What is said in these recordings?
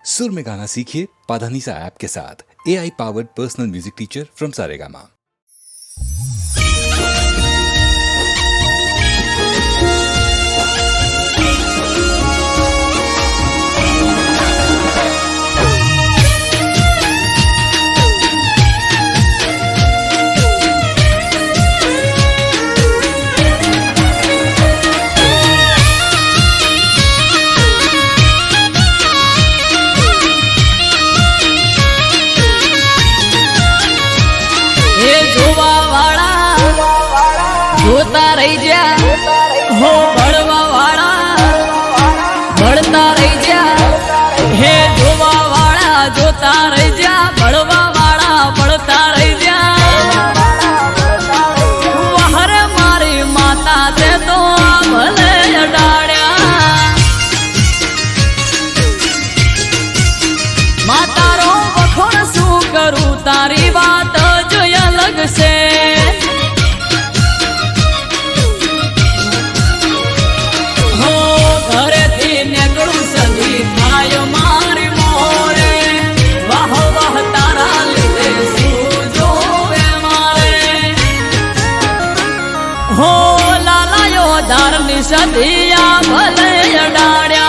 सुर में गाना सीखिए पाधानीसा ऐप के साथ। AI powered personal music teacher from Saregama. जोता रही जा हो बड़वा वाला बढ़ता रही जा हे जोवा वाला जोता रही जा बड़वा वाला बढ़ता रही जा वहर मारी माता ते तो भले डाड़िया माता रो वखोड़ सू करू तारी बात जो अलग से सदिया भले डाड़िया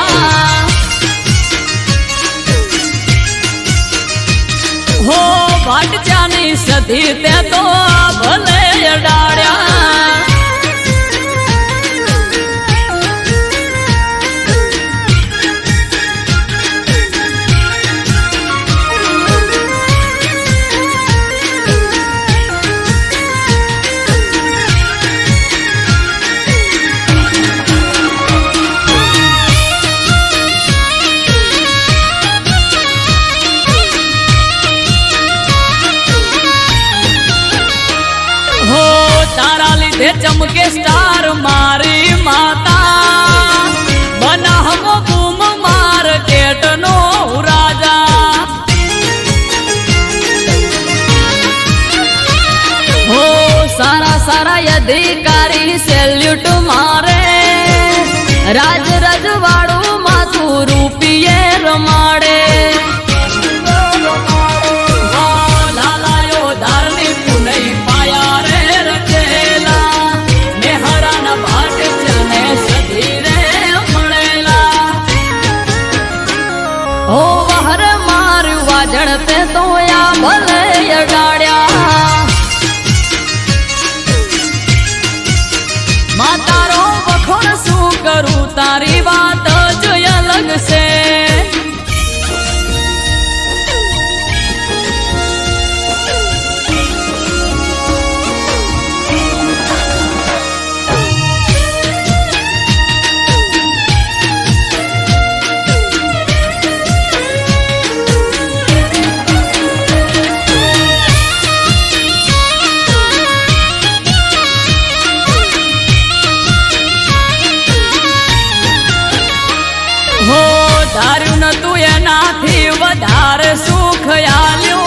हो बाट जानी सदी ते तो भले डाड़िया चमके स्टार मारी माता बना हम बूम मार्केट नो राजा हो सारा सारा अधिकारी सैल्यूट मारे राज रजवाड़ू माथू रूपिये रमाड़े जड़ते तो या भले डाड़िया माता रो बखोड़ सू करू तारी बात जो अलग से धार्यु न तू एनाथी वधार सुख आल्यू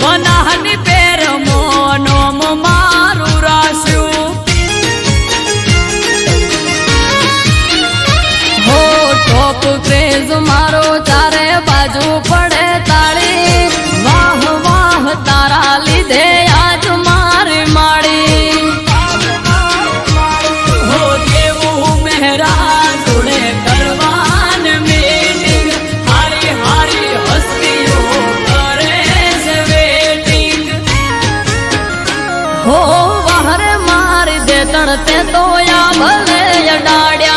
बनाहनी पेर मोनोम मारू रास्यू हो टॉप क्रेज मारो चारे बाजू पड़े ताली वाह वाह तारा लीधे आज मारी माड़ी हो देवू मेहरा जुड़े करवा हो वहर मार दे तड़ते तो या भले डाड़िया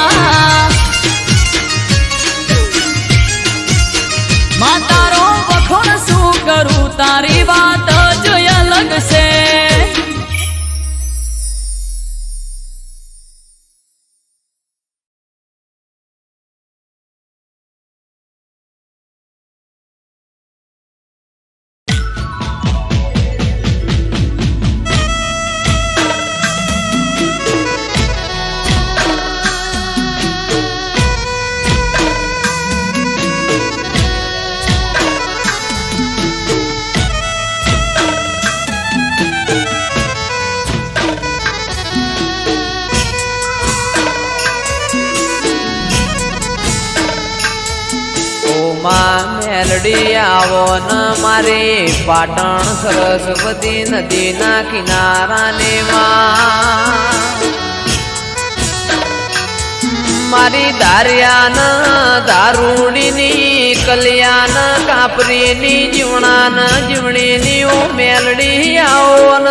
माता रो बखोड़ सू करू तारी बात जो अलग से માં મેલડી આવો ન મારી પાટણ સરસ્વતી નદીના કિનારાને માં મારી દારિયાન દારૂડીની કલ્યાણ કાપરીની જીવણાન જીવણીની ઓ મેલડી આવો ન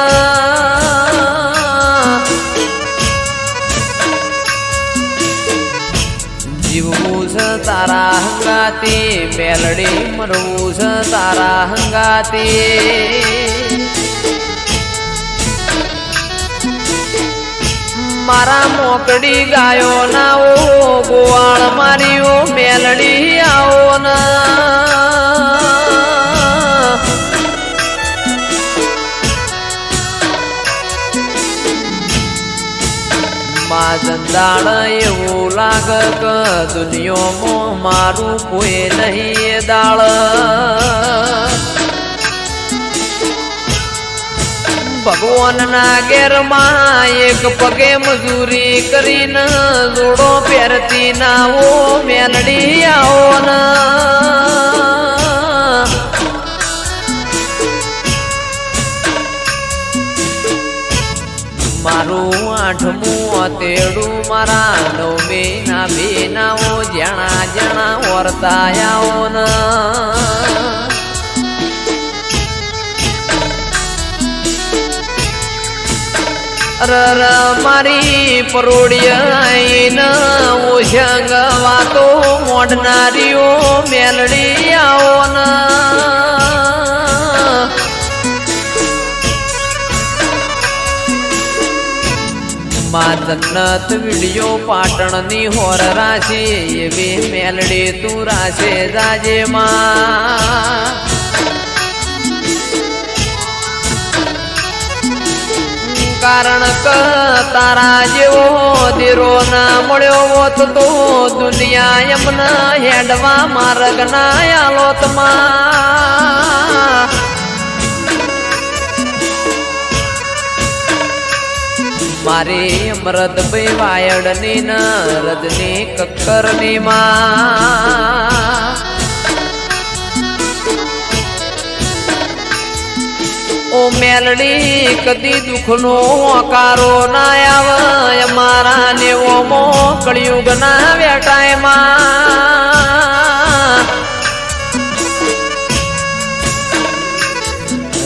જીવવું છે તારા હંગાતી મેલડી મરવું છે તારા હંગાતી મારા મોકડી ગાયો ના ઓ ગોવાળ મારી ઓ મેલડી આવો ના જંદાળ એવું લાગ કે દુનિયામાં મારું કોઈ નહીં દાળ ભગવાનના ઘેરમાં એક પગે મજૂરી કરીને જોડો પહેરતી ના ઓ મેલડી આવો ના મારું આઠમું તેડું મારા નવમી ના બેનાઓ જણા જણા વર્તાયાઓ ના રર મારી પરોડિયા ઓશંગ વાતો મોઢનારીઓ મેલડી આવો ના માં જન્નત વિડિયો પાટણની હોર રાશી એવી મેલડી તું રાશે જાજે માં કારણ કે તારા જેવો દીરો ના મળ્યો હોત તો દુનિયા એમના હેડવા માર્ગ ના આલોત માં મારી અમરત ભાઈ વાયડની ન રજની કક્કરની માં ઓ મેલડી કદી દુઃખનો હોકારો ના આવે મારા નેવો મો કળિયુગ ના વેટાય માં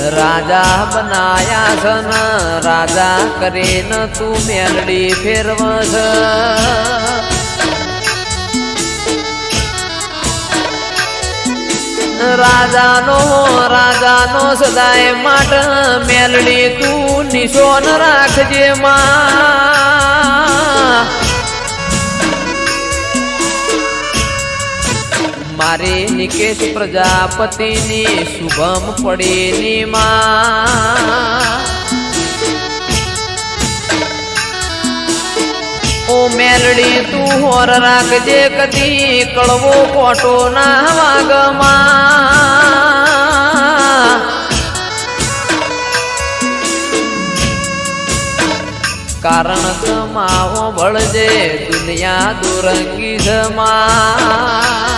રાજા બનાયા છે ન રાજા કરીને તું મેલડી ફેરવસ રાજાનો સદાય માટ મેલડી તું નિશોન રાખજે માં મારી નિકેશ પ્રજાપતિની શુભમ પડીની માં ઓ મેલડી તું હોર રાખજે કદી કળવો કોટો ના વાગમાં કારણ કમાવો બળજે દુનિયા દુરંગી જમા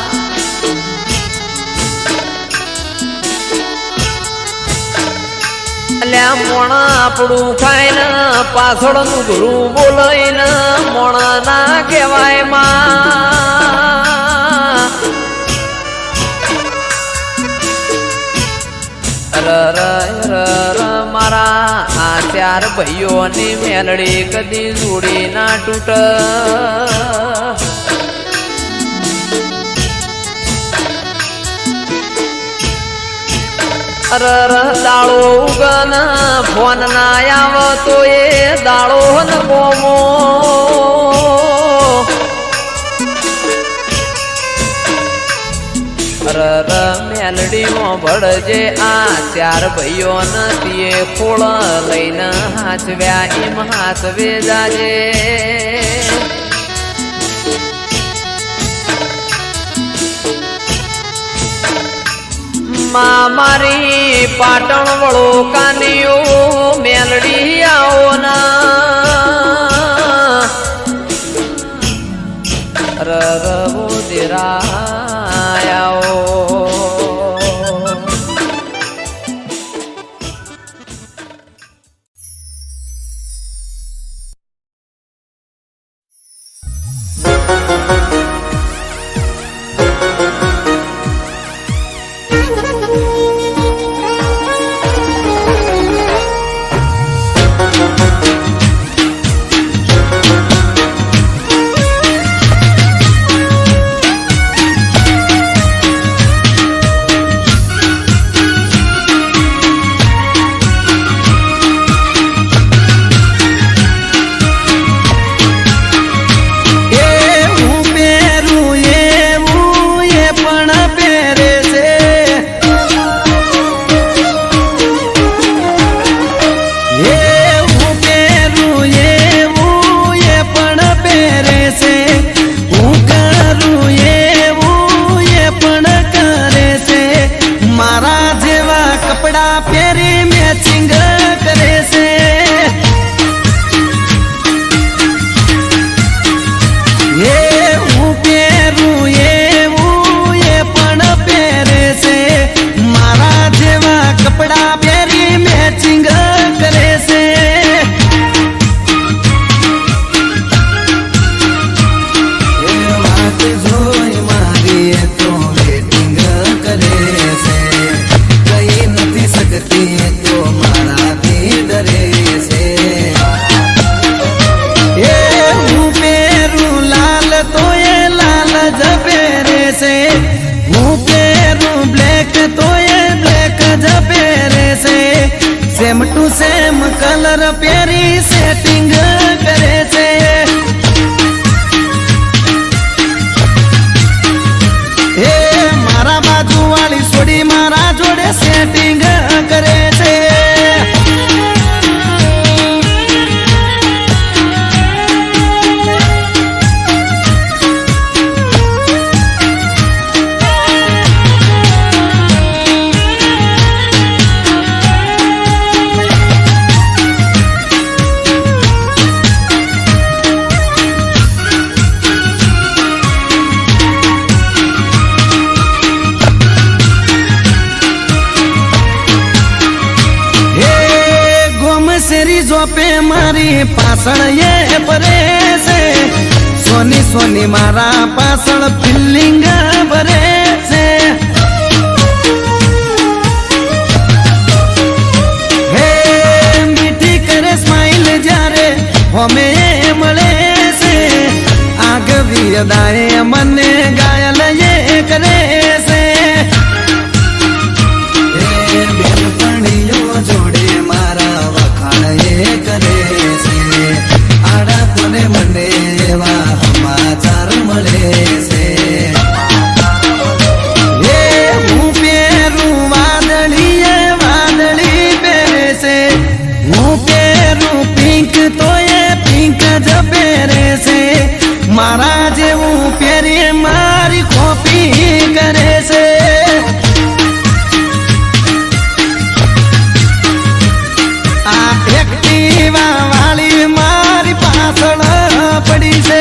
અલ્યા મોણા આપણું ખાઈને પાછળનું ઘરું બોલાઈને મોણા ના કહેવાય માં મારા આ ચાર ભાઈઓની મેલડી કદી જોડી ના તૂટ દાળો ઉગન ફોન ના આવતો એ દાળો ન કોમો મેલડીમાં ભળજે આ ચાર ભાઈઓ નથી ખોળ લઈને હાચવ્યા એમ હાચવે જાજે મારી પાટણ વળો કાનીઓ મેલડી આવો ના રવો દેરા આવો સેમ ટુ સેમ કલર પહેરી સેટિંગ કરે છે. હે મારા બાજુ વાળી છોડી મારા જોડે સેટિંગ કરે છે. શેરી જોપે મારી પાછળ એ ભરે છે. સોની સોની મારા પાછળ ફિલિંગ ભરે છે. હે મીઠી કરે સ્માઈલ જ્યારે હોમે મળે છે. આગવી અદાએ મને ઘાયલ એ કરે છે. બેનપણીઓ જોડે મારા એ કરે છે. આડા કોને મને એવા સમાચાર મળે છે. એ હું પહેરું વાદળી એ વાદળી પહેરે છે. હું પહેરું પિંક તો એ પિંક જ પહેરે છે. મારા જેવું પહેરી મારી કોપી કરે છે. એક્ટિવા વાળી મારી પાછળ પડી છે.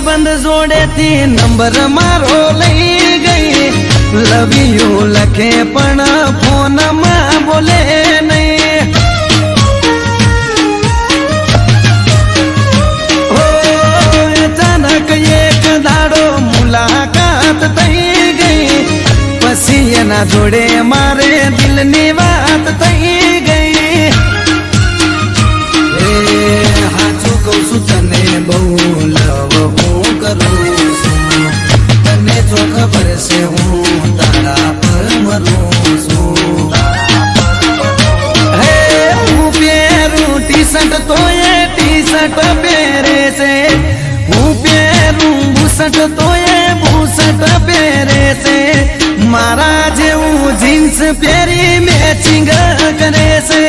બંધ જોડેથી નંબર મારો લઈ ગઈ. લવ યુ લખે પણ ફોનમાં બોલે નહીં. ઓ અચાનક એક દાડો મુલાકાત થઈ ગઈ. પછી એના જોડે મારે દિલની વાત થઈ ગઈ. હાચું કહું છું તને બહુ લવ હું કરું છું. તને જો ખબર છે હું તારા પર મરું છું. હે હું પહેરું ટી શર્ટ તો એ ટી શર્ટ પહેરે છે. હું પહેરું બુશર્ટ તો એ બુશર્ટ પહેરે છે. મારા જેવું જીન્સ પહેરી મેચિંગ કરે છે.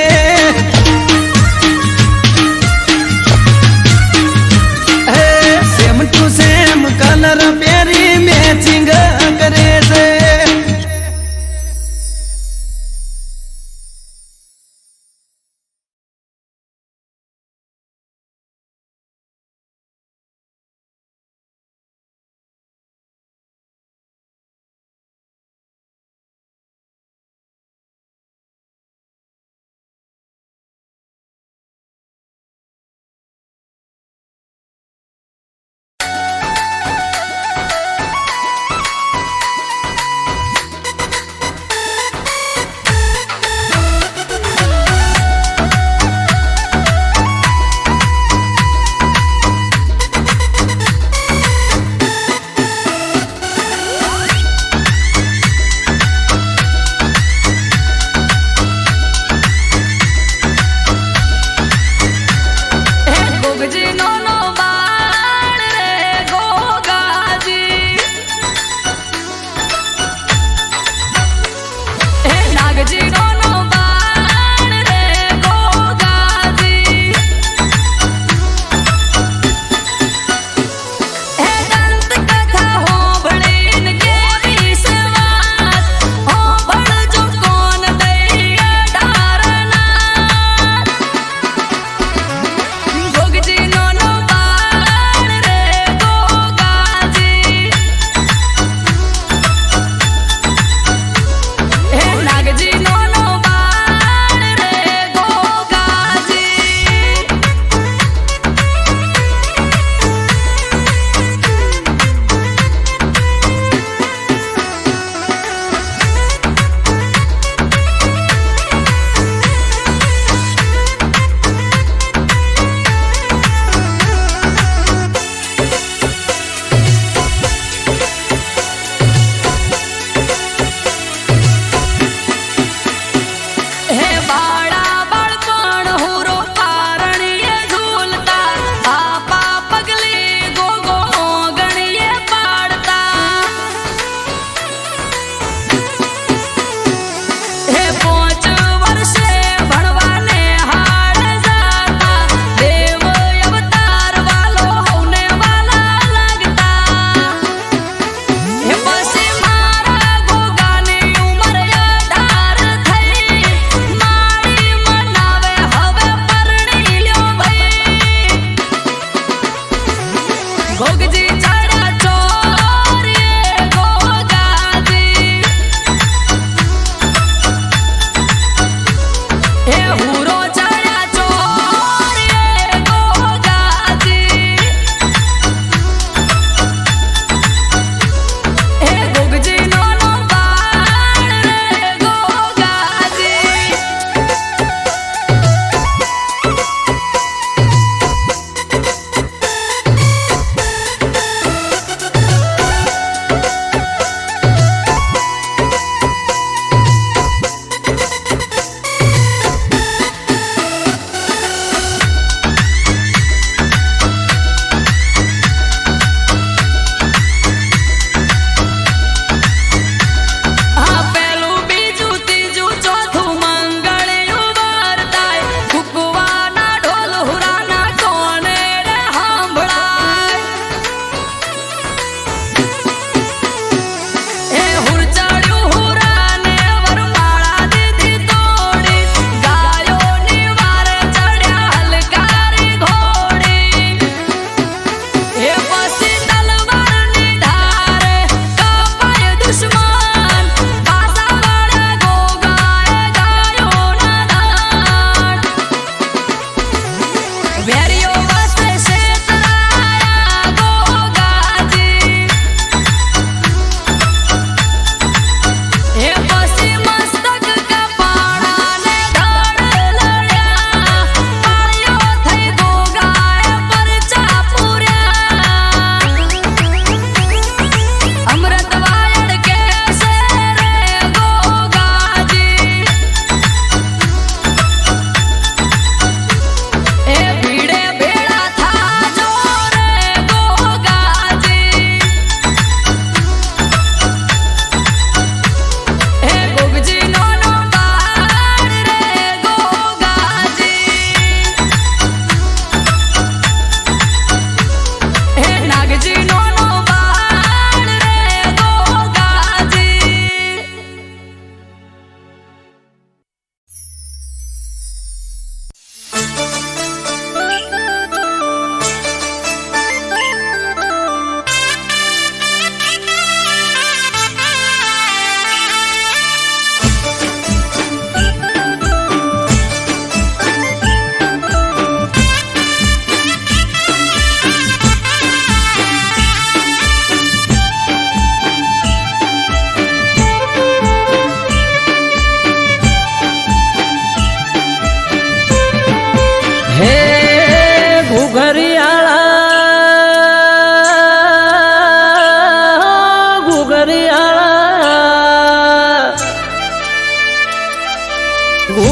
સેમ ટુ સેમ કલર પહેરી મેચિંગ કરે છે.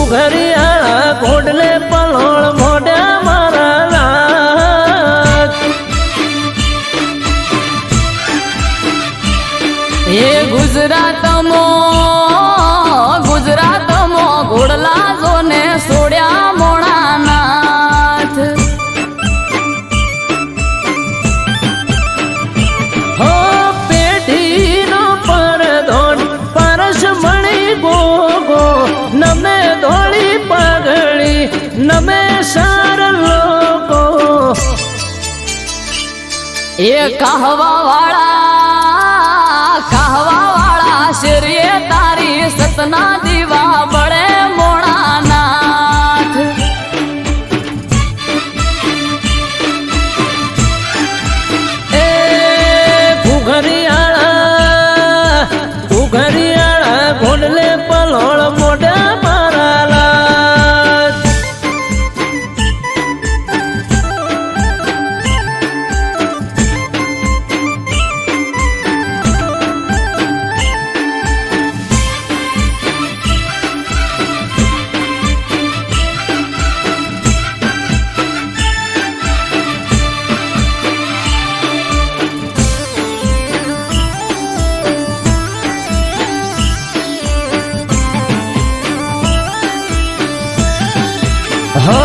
ઘુઘરિયા ઘોડલે પલોળ મોઢા મારા લાજ એ ગુજરાતમાં ઘોડલા જોને સોડ્યા મોણાનાથ હો પેઢીનો પરધોડ પરસ મણી ગોગો નમે ધોળી પાઘડી નમે સાર લોકો એ કહવા વાળા શેરીએ તારી સતના દીવા બળે મોણાનાથ એ ઘુઘરિયાળા ઘોડલે પલોળ મોઢા મારા લાજ હો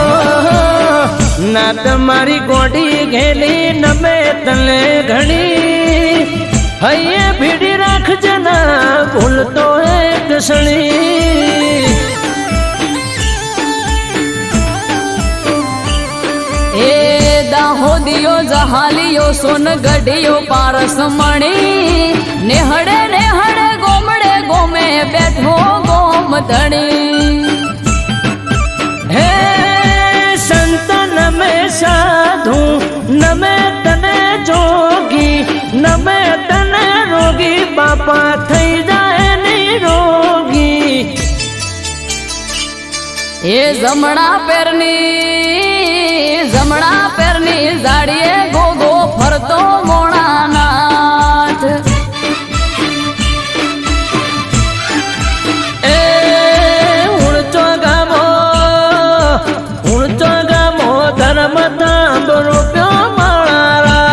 ના તમારી ગોડી ઘેલી નમે તને ઘણી હૈયે ભીડી રાખજે ના ભૂલતો એક સણી એ દાહોદિયો જહાલિયો સોનગઢિયો પારસ મણી નેહડે ગોમડે ગોમે બેઠો ગોમ ધણી હે સંત નમે સાધુ નમે તને જોગી નમે તને રોગી બાપા થઈ જાય નિરોગી એ જમણા પેરની જાડીએ ગોગો ફરતો મોણાનાથ એ ઉણચો ગામો ધર્મ તાંબ રૂપ્યો મારા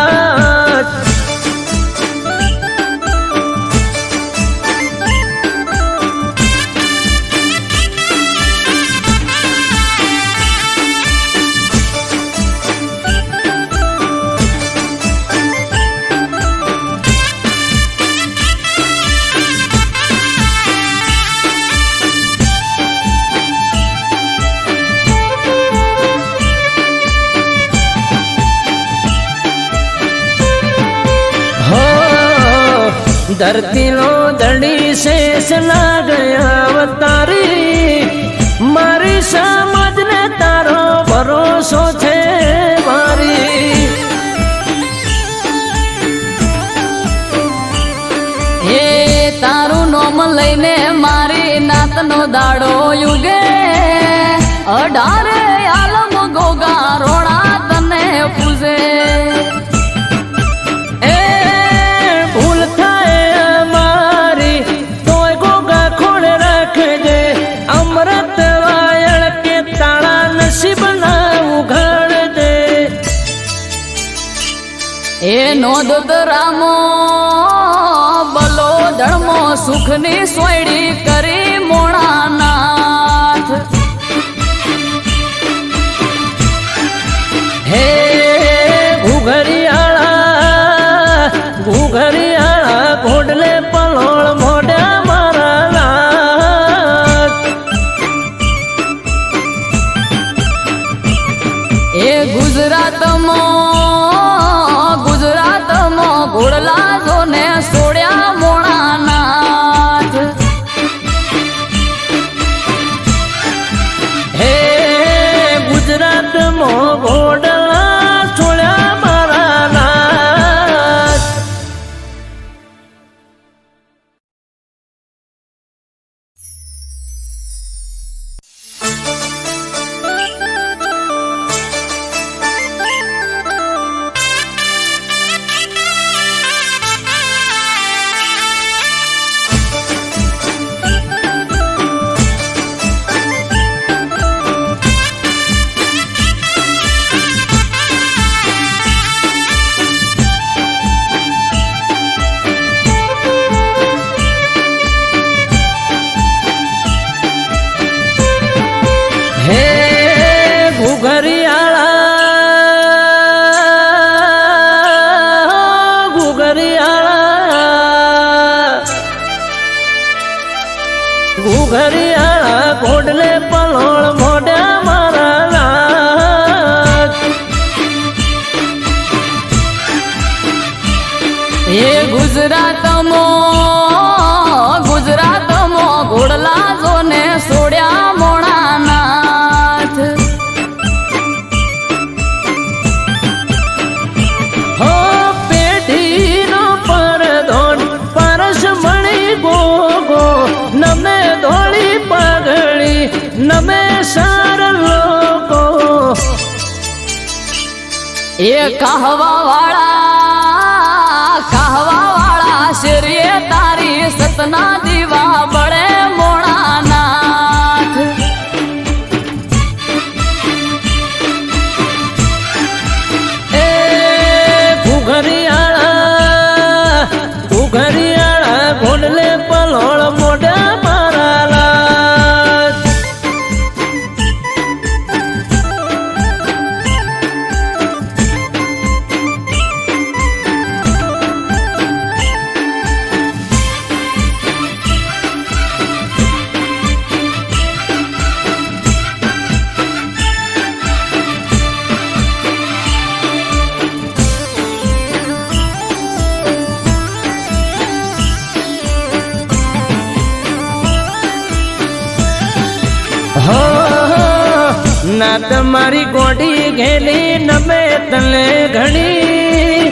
ધરતીનો ધણી શેષ લાગ્યા અવતારી મારી સમજને તારો ભરોસો છે મારી એ તારું નોમ લઈને મારી નાતનો દાડો યુગે 18 આલમ ગોગા રોણા તને પૂજે એ નોંધ રામો બલો ધર્મો સુખની સોયડી કરી મોણાનાથ હે ઘુઘરિયાળા ઘોડલે પલોળ મોઢા મારા લાજ એ ગુજરાતમાં ઘોડલા જોને સોડ્યા મોણાનાથ ઘુઘરિયા ઘોડલે પલોળ મોઢા મારા લાજ એ ગુજરાતમાં ઘોડલા જોને સોડ્યા મોણાનાથ હો પેઢીનો પરધોન પરસ મણી ગોગો નમે ધોળી પગડી નમે સાર લોકો એ કહવા વાળા શેરીએ તારી સતના દીવા બળે મોણાનાથ એ ઘુઘરિયાળા ઘોડલે પલોળ મોઢા મારા લાજ હો ના તમારી ગોડી ઘેલી નમે તને ઘણી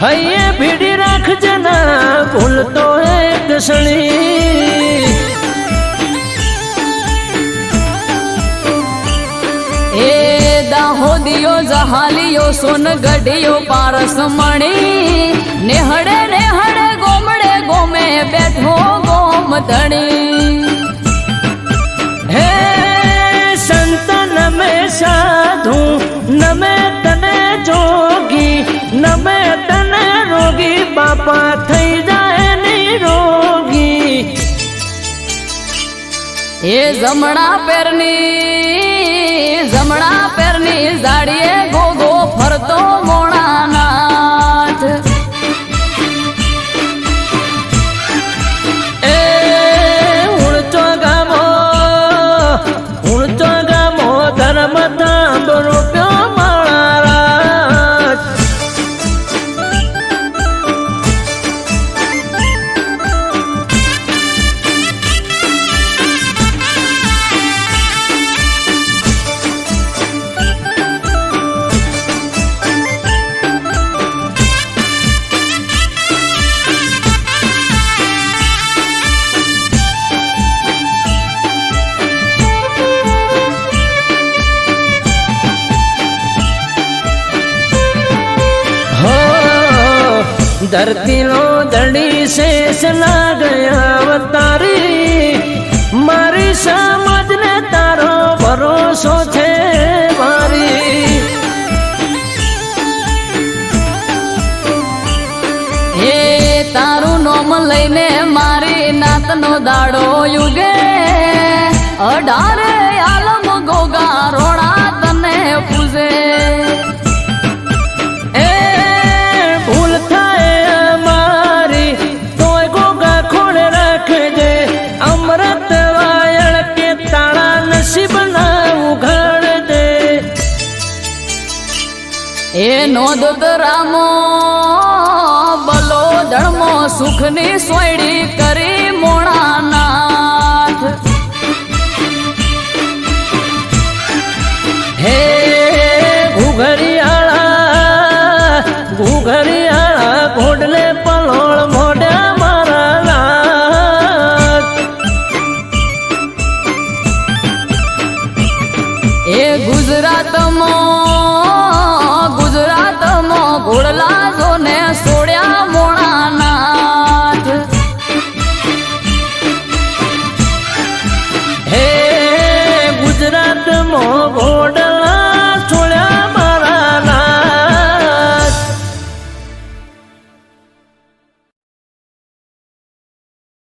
હૈયે ભીડી રાખજે ના ભૂલતો એક સણી એ દાહોદિયો જહાલિયો સોનગઢિયો પારસ મણી નેહડે ગોમડે ગોમે બેઠો ગોમ ધણી હે સંત નમે સાધુ નમે તને જોગી નમે તને રોગી બાપા થઈ જાય નિરોગી એ જમણા પેરની ઝાડીએ ગોગો ફરતો મોણાનાથ એ ઉડતો ગામો ધર્મ ધામ રૂપ્યો મારા ધરતીનો દડી શેષ લાગ્યા અવતારી મારી સમજને તારો ભરોસો છે મારી એ તારું નોમ લઈને મારી નાતનો દાડો યુગે 18 આલમ ગોગા રોણા તને પૂજે એ ભૂલ થાય મારી તોય ગોગા ખોળે રાખજે અમૃત વાયળ કે તાળા નસીબ ના ઉઘાડજે એ નોંધ રામો બલો ધર્મો સુખની સોયડી કરી